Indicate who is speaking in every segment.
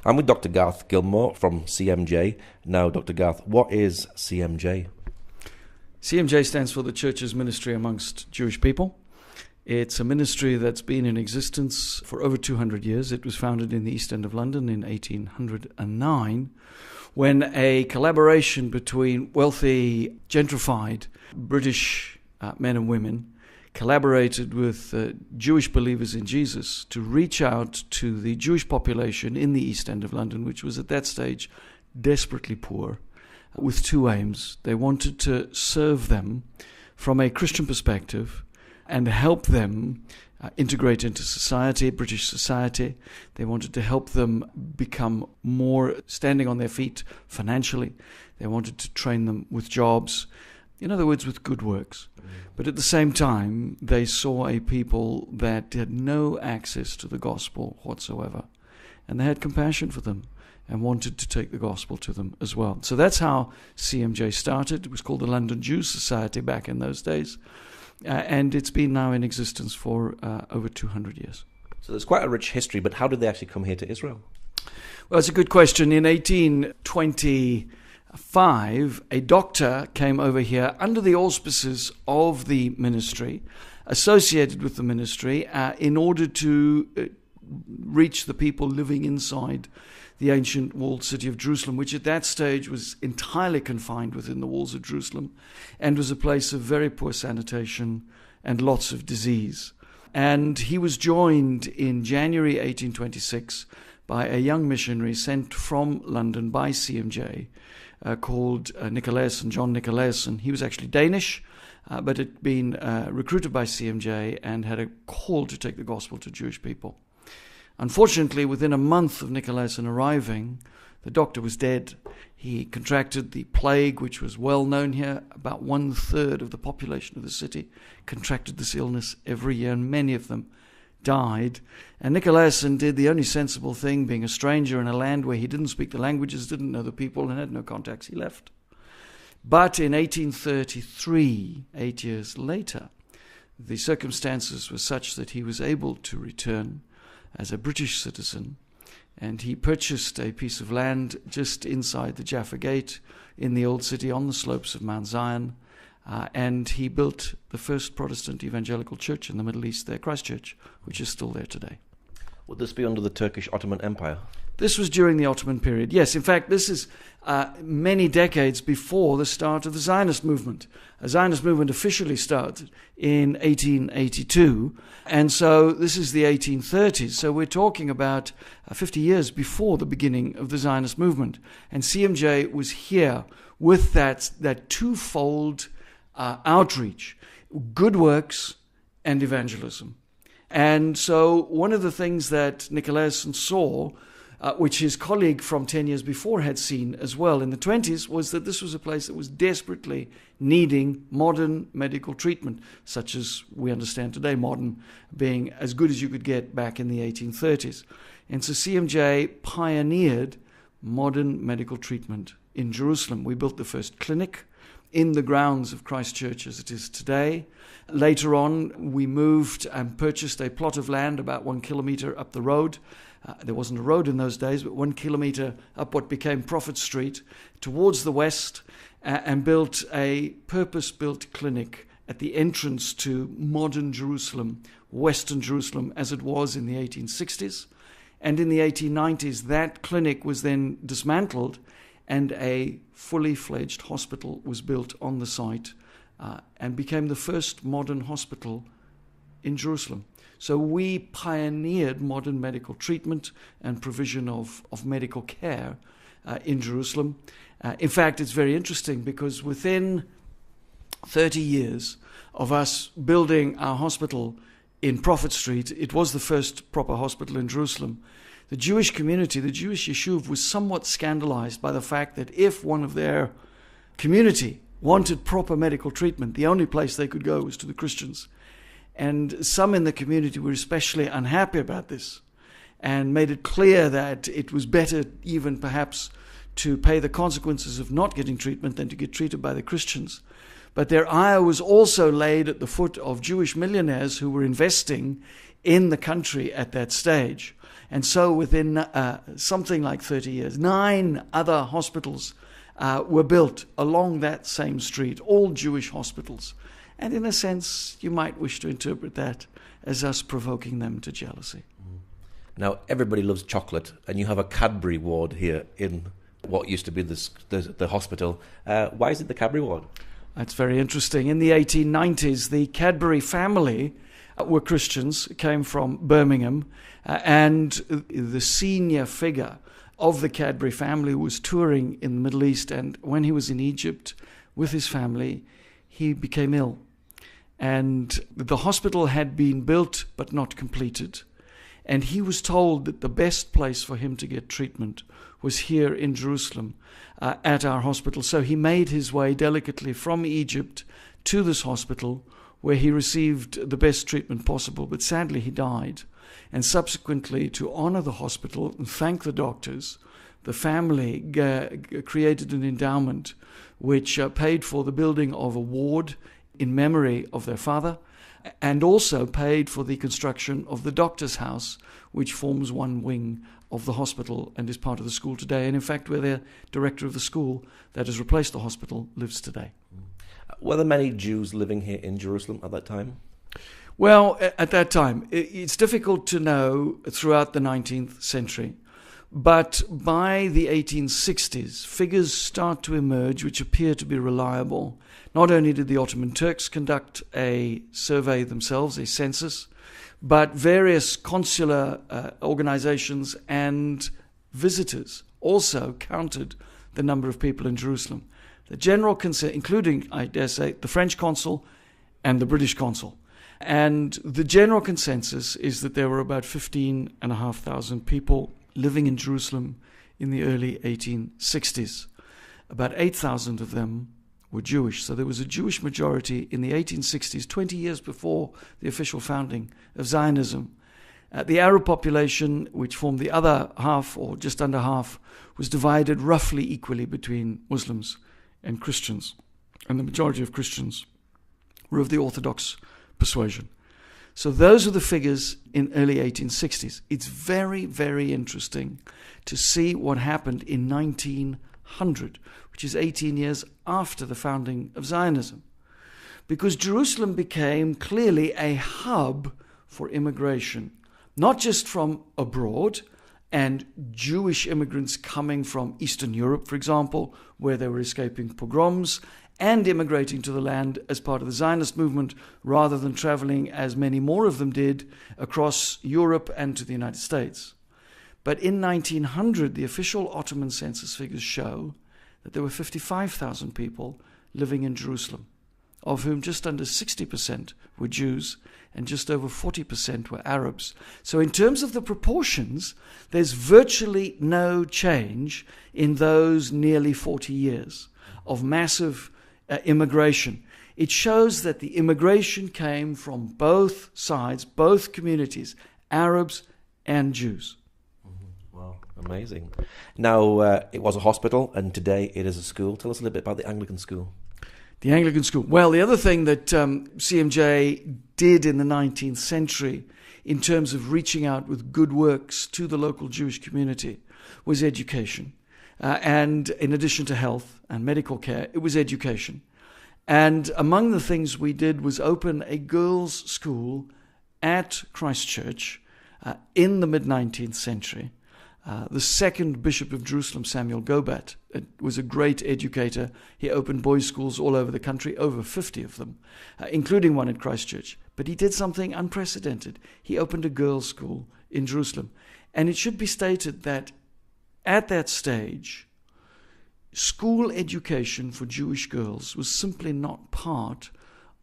Speaker 1: I'm with Dr. Garth Gilmore from CMJ. Now, Dr. Garth, what is CMJ?
Speaker 2: CMJ stands for the Church's Ministry Amongst Jewish People. It's a ministry that's been in existence for over 200 years. It was founded in the East End of London in 1809, when a collaboration between wealthy, gentrified British men and women collaborated with Jewish believers in Jesus to reach out to the Jewish population in the East End of London, which was at that stage desperately poor, with two aims. They wanted to serve them from a Christian perspective and help them integrate into society, British society. They wanted to help them become more standing on their feet financially. They wanted to train them with jobs, in other words, with good works. But at the same time, they saw a people that had no access to the gospel whatsoever. And they had compassion for them and wanted to take the gospel to them as well. So that's how CMJ started. It was called the London Jews Society back in those days. And it's been now in existence for over 200 years.
Speaker 1: So there's quite a rich history, but how did they actually come here to Israel?
Speaker 2: Well, it's a good question. In 1825, a doctor came over here under the auspices of the ministry, associated with the ministry, in order to reach the people living inside the ancient walled city of Jerusalem, which at that stage was entirely confined within the walls of Jerusalem and was a place of very poor sanitation and lots of disease. And he was joined in January 1826 by a young missionary sent from London by CMJ called John Nicolaisen. He was actually Danish, but had been recruited by CMJ and had a call to take the gospel to Jewish people. Unfortunately, within a month of Nicolaisen arriving, the doctor was dead. He contracted the plague, which was well known here. About 1/3 of the population of the city contracted this illness every year, and many of them died. And Nicolaisen did the only sensible thing, being a stranger in a land where he didn't speak the languages, didn't know the people, and had no contacts. He left. But in 1833, 8 years later, the circumstances were such that he was able to return as a British citizen, and he purchased a piece of land just inside the Jaffa Gate in the old city on the slopes of Mount Zion, and he built the first Protestant evangelical church in the Middle East there, Christ Church, which is still there today.
Speaker 1: Would this be under the Turkish Ottoman Empire?
Speaker 2: This was during the Ottoman period. Yes, in fact, this is many decades before the start of the Zionist movement. The Zionist movement officially started in 1882, and so this is the 1830s. So we're talking about 50 years before the beginning of the Zionist movement. And CMJ was here with that twofold outreach, good works and evangelism. And so one of the things that Nicolaisen saw, which his colleague from 10 years before had seen as well in the 20s, was that this was a place that was desperately needing modern medical treatment, such as we understand today, modern being as good as you could get back in the 1830s. And so CMJ pioneered modern medical treatment in Jerusalem. We built the first clinic in the grounds of Christ Church as it is today. Later on, we moved and purchased a plot of land about 1 kilometer up the road. There wasn't a road in those days, but 1 kilometer up what became Prophet Street towards the west, and built a purpose-built clinic at the entrance to modern Jerusalem, Western Jerusalem, as it was in the 1860s. And in the 1890s, that clinic was then dismantled and a fully fledged hospital was built on the site and became the first modern hospital in Jerusalem. So we pioneered modern medical treatment and provision of medical care in Jerusalem. In fact, it's very interesting because within 30 years of us building our hospital in Prophet Street, it was the first proper hospital in Jerusalem. The Jewish community, the Jewish Yeshuv, was somewhat scandalized by the fact that if one of their community wanted proper medical treatment, the only place they could go was to the Christians. And some in the community were especially unhappy about this and made it clear that it was better even perhaps to pay the consequences of not getting treatment than to get treated by the Christians. But their ire was also laid at the foot of Jewish millionaires who were investing in the country at that stage. And so within something like 30 years, 9 other hospitals were built along that same street, all Jewish hospitals. And in a sense, you might wish to interpret that as us provoking them to jealousy.
Speaker 1: Now, everybody loves chocolate, and you have a Cadbury ward here in what used to be the hospital. Why is it the Cadbury ward?
Speaker 2: That's very interesting. In the 1890s, the Cadbury family were Christians, came from Birmingham, and the senior figure of the Cadbury family was touring in the Middle East, and when he was in Egypt with his family, he became ill. And the hospital had been built but not completed. And he was told that the best place for him to get treatment was here in Jerusalem at our hospital. So he made his way delicately from Egypt to this hospital, where he received the best treatment possible. But sadly, he died. And subsequently, to honor the hospital and thank the doctors, the family created an endowment which paid for the building of a ward in memory of their father, and also paid for the construction of the doctor's house, which forms one wing of the hospital and is part of the school today. And in fact, where the director of the school that has replaced the hospital lives today.
Speaker 1: Were there many Jews living here in Jerusalem at that time?
Speaker 2: Well, at that time, it's difficult to know throughout the 19th century. But by the 1860s, figures start to emerge which appear to be reliable. Not only did the Ottoman Turks conduct a survey themselves, a census, but various consular organizations and visitors also counted the number of people in Jerusalem. The general consensus, including, I dare say, the French consul and the British consul. And the general consensus is that there were about 15,500 people living in Jerusalem in the early 1860s. About 8,000 of them were Jewish. So there was a Jewish majority in the 1860s, 20 years before the official founding of Zionism. The Arab population, which formed the other half, or just under half, was divided roughly equally between Muslims and Christians. And the majority of Christians were of the Orthodox persuasion. So those are the figures in early 1860s. It's very, very interesting to see what happened in 1900, which is 18 years after the founding of Zionism. Because Jerusalem became clearly a hub for immigration, not just from abroad, and Jewish immigrants coming from Eastern Europe, for example, where they were escaping pogroms, and immigrating to the land as part of the Zionist movement, rather than traveling, as many more of them did, across Europe and to the United States. But in 1900, the official Ottoman census figures show that there were 55,000 people living in Jerusalem, of whom just under 60% were Jews and just over 40% were Arabs. So in terms of the proportions, there's virtually no change in those nearly 40 years of massive immigration. It shows that the immigration came from both sides, both communities, Arabs and Jews.
Speaker 1: Wow, amazing. Now, it was a hospital, and today it is a school. Tell us a little bit about the Anglican school.
Speaker 2: The Anglican school. Well, the other thing that CMJ did in the 19th century in terms of reaching out with good works to the local Jewish community was education. And in addition to health and medical care, it was education. And among the things we did was open a girls' school at Christ Church in the mid-19th century. The second Bishop of Jerusalem, Samuel Gobat, was a great educator. He opened boys' schools all over the country, over 50 of them, including one at Christ Church. But he did something unprecedented. He opened a girls' school in Jerusalem. And it should be stated that at that stage, school education for Jewish girls was simply not part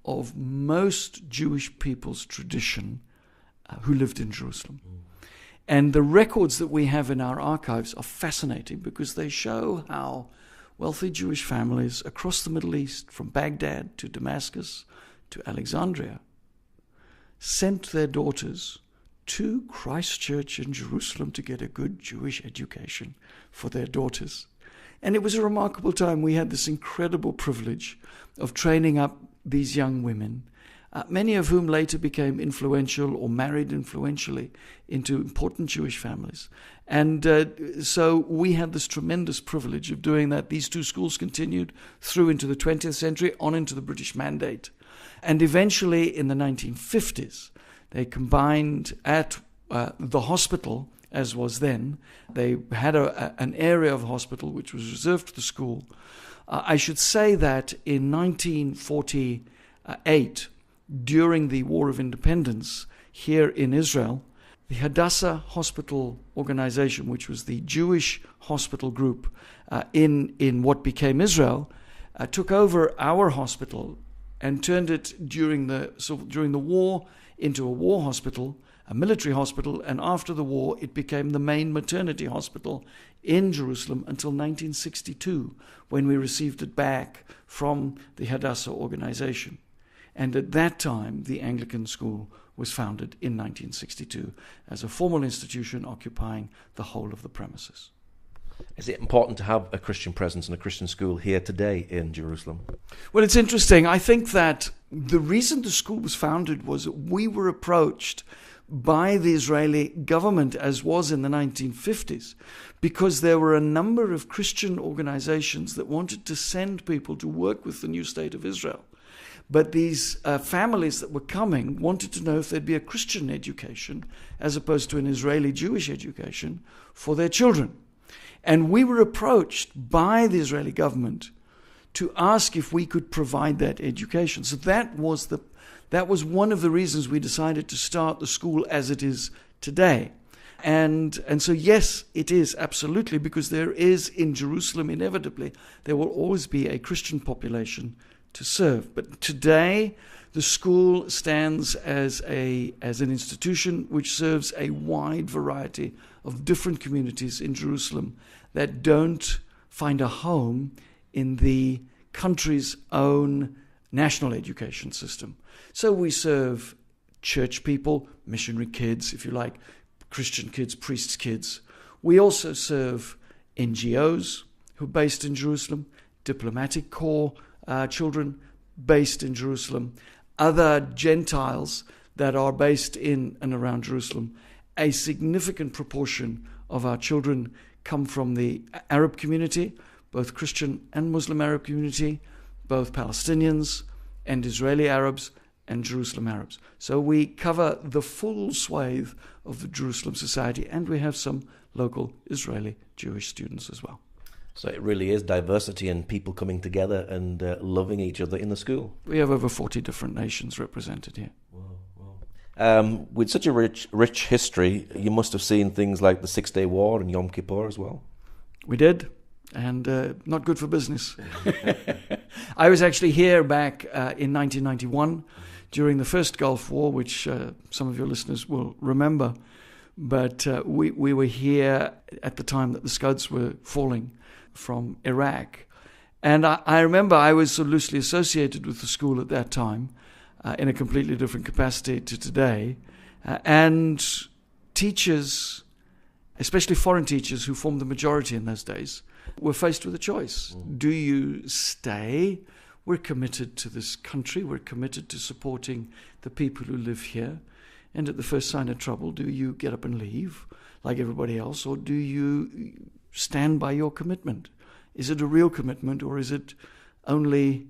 Speaker 2: of most Jewish people's tradition who lived in Jerusalem. And the records that we have in our archives are fascinating because they show how wealthy Jewish families across the Middle East, from Baghdad to Damascus to Alexandria, sent their daughters to Christ Church in Jerusalem to get a good Jewish education for their daughters. And it was a remarkable time. We had this incredible privilege of training up these young women many of whom later became influential or married influentially into important Jewish families. And so we had this tremendous privilege of doing that. These two schools continued through into the 20th century, on into the British Mandate. And eventually, in the 1950s, they combined at the hospital, as was then. They had an area of the hospital which was reserved for the school. I should say that in 1948, during the War of Independence here in Israel, the Hadassah Hospital Organization, which was the Jewish hospital group in what became Israel, took over our hospital and turned it during the war into a war hospital, a military hospital, and after the war it became the main maternity hospital in Jerusalem until 1962, when we received it back from the Hadassah organization. And at that time, the Anglican school was founded in 1962 as a formal institution occupying the whole of the premises.
Speaker 1: Is it important to have a Christian presence and a Christian school here today in Jerusalem?
Speaker 2: Well, it's interesting. I think that the reason the school was founded was that we were approached by the Israeli government, as was in the 1950s, because there were a number of Christian organizations that wanted to send people to work with the new state of Israel. But these families that were coming wanted to know if there'd be a Christian education as opposed to an Israeli Jewish education for their children. And we were approached by the Israeli government to ask if we could provide that education. So that was one of the reasons we decided to start the school as it is today. And so yes, it is absolutely, because there is in Jerusalem, inevitably, there will always be a Christian population to serve. But today, the school stands as an institution which serves a wide variety of different communities in Jerusalem that don't find a home in the country's own national education system. So we serve church people, missionary kids, if you like, Christian kids, priests' kids. We also serve NGOs who are based in Jerusalem, diplomatic corps children based in Jerusalem, other Gentiles that are based in and around Jerusalem. A significant proportion of our children come from the Arab community, both Christian and Muslim Arab community, both Palestinians and Israeli Arabs and Jerusalem Arabs. So we cover the full swathe of the Jerusalem society, and we have some local Israeli Jewish students as well.
Speaker 1: So it really is diversity and people coming together and loving each other in the school.
Speaker 2: We have over 40 different nations represented here.
Speaker 1: Wow. With such a rich history, you must have seen things like the Six-Day War and Yom Kippur as well.
Speaker 2: We did, and not good for business. I was actually here back in 1991 during the first Gulf War, which some of your listeners will remember. But we were here at the time that the Scuds were falling from Iraq. And I remember I was so loosely associated with the school at that time, in a completely different capacity to today. And teachers, especially foreign teachers who formed the majority in those days, were faced with a choice. Do you stay? We're committed to this country. We're committed to supporting the people who live here. And at the first sign of trouble, do you get up and leave like everybody else, or do you stand by your commitment? Is it a real commitment, or is it only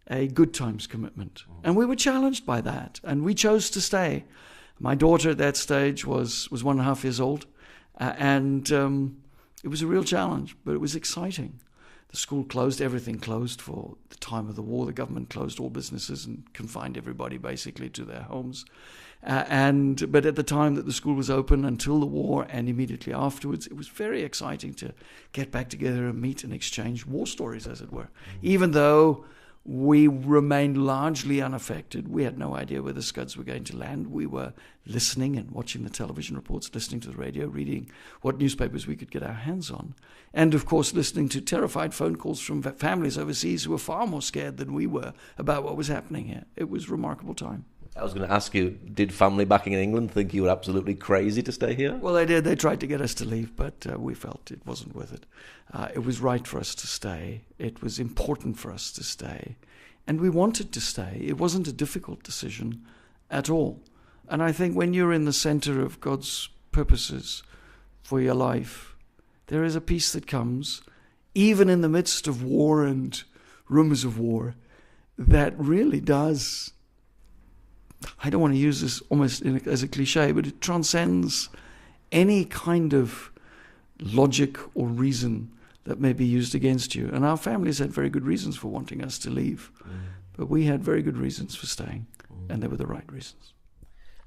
Speaker 2: a good times commitment? And we were challenged by that, and we chose to stay. My daughter at that stage was 1.5 years old, and it was a real challenge, but it was exciting. The school closed, everything closed for the time of the war. The government closed all businesses and confined everybody basically to their homes. But at the time that the school was open until the war and immediately afterwards, it was very exciting to get back together and meet and exchange war stories, as it were. Even though we remained largely unaffected, we had no idea where the Scuds were going to land. We were listening and watching the television reports, listening to the radio, reading what newspapers we could get our hands on. And, of course, listening to terrified phone calls from families overseas who were far more scared than we were about what was happening here. It was a remarkable time.
Speaker 1: I was going to ask you, did family back in England think you were absolutely crazy to stay here?
Speaker 2: Well, they did. They tried to get us to leave, but we felt it wasn't worth it. It was right for us to stay. It was important for us to stay. And we wanted to stay. It wasn't a difficult decision at all. And I think when you're in the center of God's purposes for your life, there is a peace that comes, even in the midst of war and rumors of war, that really does, I don't want to use this almost as a cliche, but it transcends any kind of logic or reason that may be used against you. And our families had very good reasons for wanting us to leave, but we had very good reasons for staying, and they were the right reasons.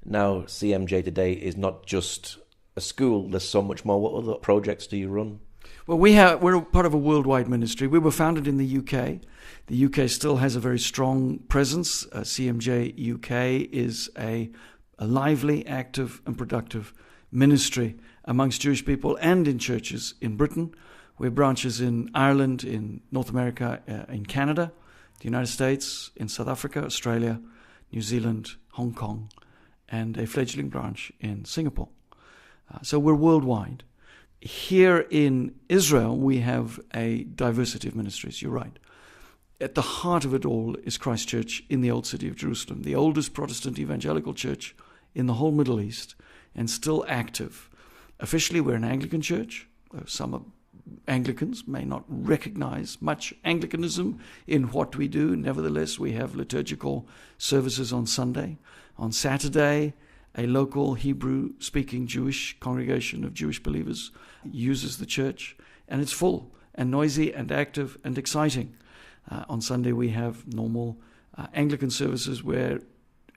Speaker 1: Now, CMJ today is not just a school, there's so much more. What other projects do you run?
Speaker 2: Well, we're part of a worldwide ministry. We were founded in the UK. The UK still has a very strong presence. CMJ UK is a lively, active and productive ministry amongst Jewish people and in churches in Britain. We have branches in Ireland, in North America, in Canada, the United States, in South Africa, Australia, New Zealand, Hong Kong, and a fledgling branch in Singapore. So we're worldwide. Here in Israel, we have a diversity of ministries, you're right. At the heart of it all is Christ Church in the Old City of Jerusalem, the oldest Protestant evangelical church in the whole Middle East, and still active. Officially, we're an Anglican church. Some Anglicans may not recognize much Anglicanism in what we do. Nevertheless, we have liturgical services on Sunday. On Saturday, a local Hebrew-speaking Jewish congregation of Jewish believers uses the church, and it's full and noisy and active and exciting. On Sunday, we have normal Anglican services where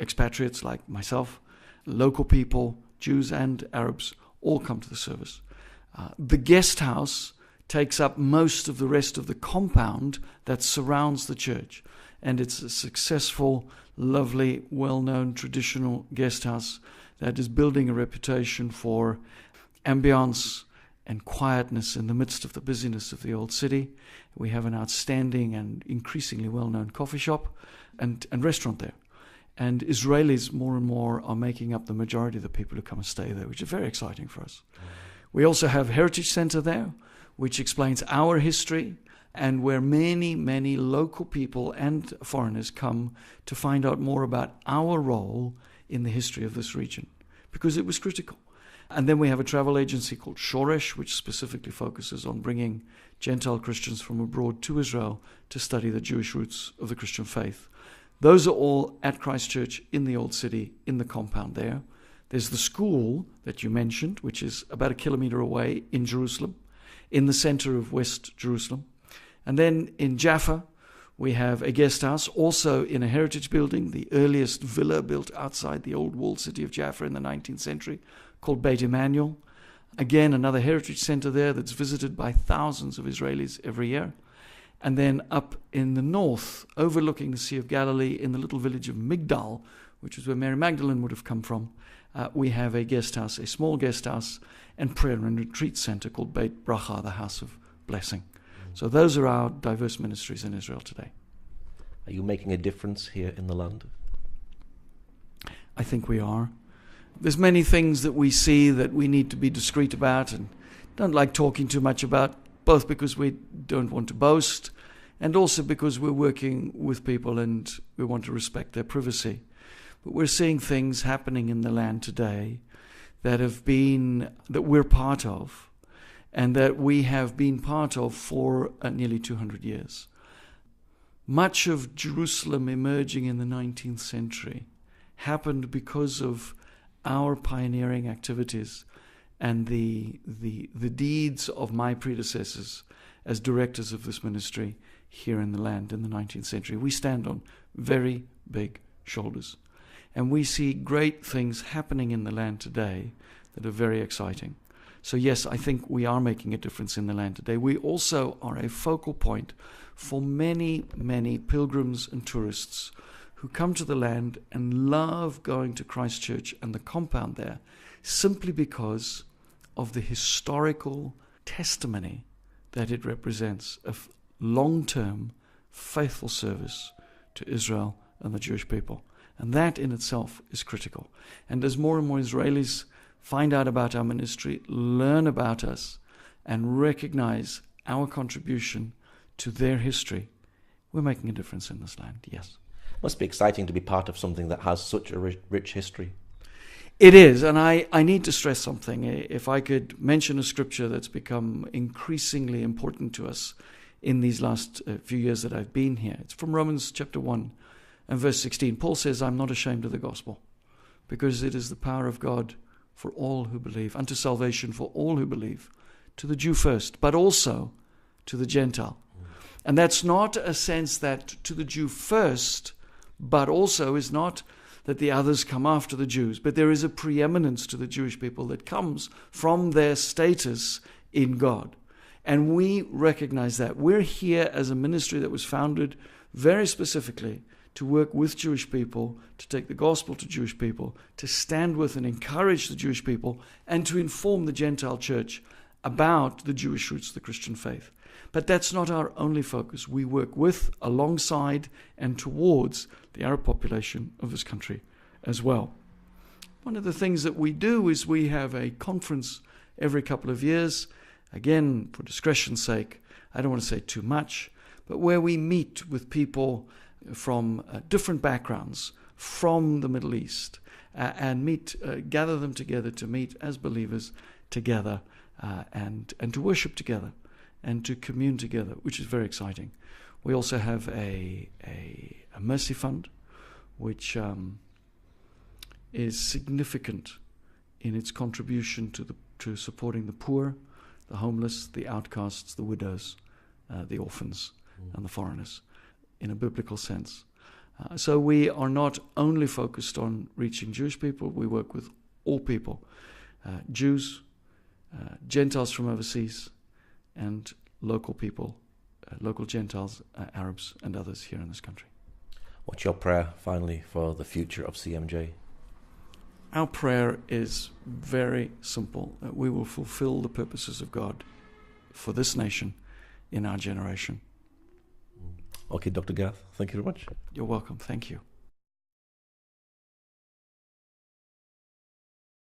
Speaker 2: expatriates like myself, local people, Jews and Arabs, all come to the service. The guest house takes up most of the rest of the compound that surrounds the church, and it's a successful, lovely, well-known traditional guest house that is building a reputation for ambience and quietness in the midst of the busyness of the old city. We have an outstanding and increasingly well-known coffee shop and restaurant there. And Israelis more and more are making up the majority of the people who come and stay there, which is very exciting for us. We also have Heritage Center there, which explains our history and where many, many local people and foreigners come to find out more about our role in the history of this region, because it was critical. And then we have a travel agency called Shoresh, which specifically focuses on bringing Gentile Christians from abroad to Israel to study the Jewish roots of the Christian faith. Those are all at Christ Church in the Old City, in the compound there. There's the school that you mentioned, which is about 1 kilometer away in Jerusalem, in the center of West Jerusalem. And then in Jaffa, we have a guest house, also in a heritage building, the earliest villa built outside the old walled city of Jaffa in the 19th century, called Beit Emmanuel. Again, another heritage center there that's visited by thousands of Israelis every year. And then up in the north, overlooking the Sea of Galilee, in the little village of Migdal, which is where Mary Magdalene would have come from, we have a guest house, a small guest house and prayer and retreat center called Beit Bracha, the House of Blessing. So those are our diverse ministries in Israel today.
Speaker 1: Are you making a difference here in the land?
Speaker 2: I think we are. There's many things that we see that we need to be discreet about and don't like talking too much about, both because we don't want to boast and also because we're working with people and we want to respect their privacy. But we're seeing things happening in the land today that we're part of and that we have been part of for nearly 200 years. Much of Jerusalem emerging in the 19th century happened because of our pioneering activities and the deeds of my predecessors as directors of this ministry here in the land in the 19th century. We stand on very big shoulders. And we see great things happening in the land today that are very exciting. So yes, I think we are making a difference in the land today. We also are a focal point for many, many pilgrims and tourists who come to the land and love going to Christ Church and the compound there simply because of the historical testimony that it represents of long-term, faithful service to Israel and the Jewish people. And that in itself is critical. And as more and more Israelis find out about our ministry, learn about us, and recognize our contribution to their history, we're making a difference in this land, yes.
Speaker 1: Must be exciting to be part of something that has such a rich history.
Speaker 2: It is, and I need to stress something. If I could mention a scripture that's become increasingly important to us in these last few years that I've been here, it's from Romans chapter 1 and verse 16. Paul says, I'm not ashamed of the gospel, because it is the power of God for all who believe, unto salvation for all who believe, to the Jew first, but also to the Gentile. And that's not a sense that to the Jew first, but also is not that the others come after the Jews. But there is a preeminence to the Jewish people that comes from their status in God. And we recognize that. We're here as a ministry that was founded very specifically to work with Jewish people, to take the gospel to Jewish people, to stand with and encourage the Jewish people, and to inform the Gentile church about the Jewish roots of the Christian faith. But that's not our only focus. We work with, alongside, and towards the Arab population of this country as well. One of the things that we do is we have a conference every couple of years, again, for discretion's sake, I don't want to say too much, but where we meet with people from different backgrounds from the Middle East and gather them together to meet as believers together and to worship together and to commune together, which is very exciting. We also have a mercy fund, which is significant in its contribution to supporting the poor, the homeless, the outcasts, the widows, the orphans, and the foreigners, in a biblical sense. So we are not only focused on reaching Jewish people, we work with all people, Jews, Gentiles from overseas, and local people, local Gentiles, Arabs, and others here in this country.
Speaker 1: What's your prayer, finally, for the future of CMJ?
Speaker 2: Our prayer is very simple, that we will fulfill the purposes of God for this nation in our generation.
Speaker 1: Okay, Dr. Garth, thank you very much.
Speaker 2: You're welcome. Thank you.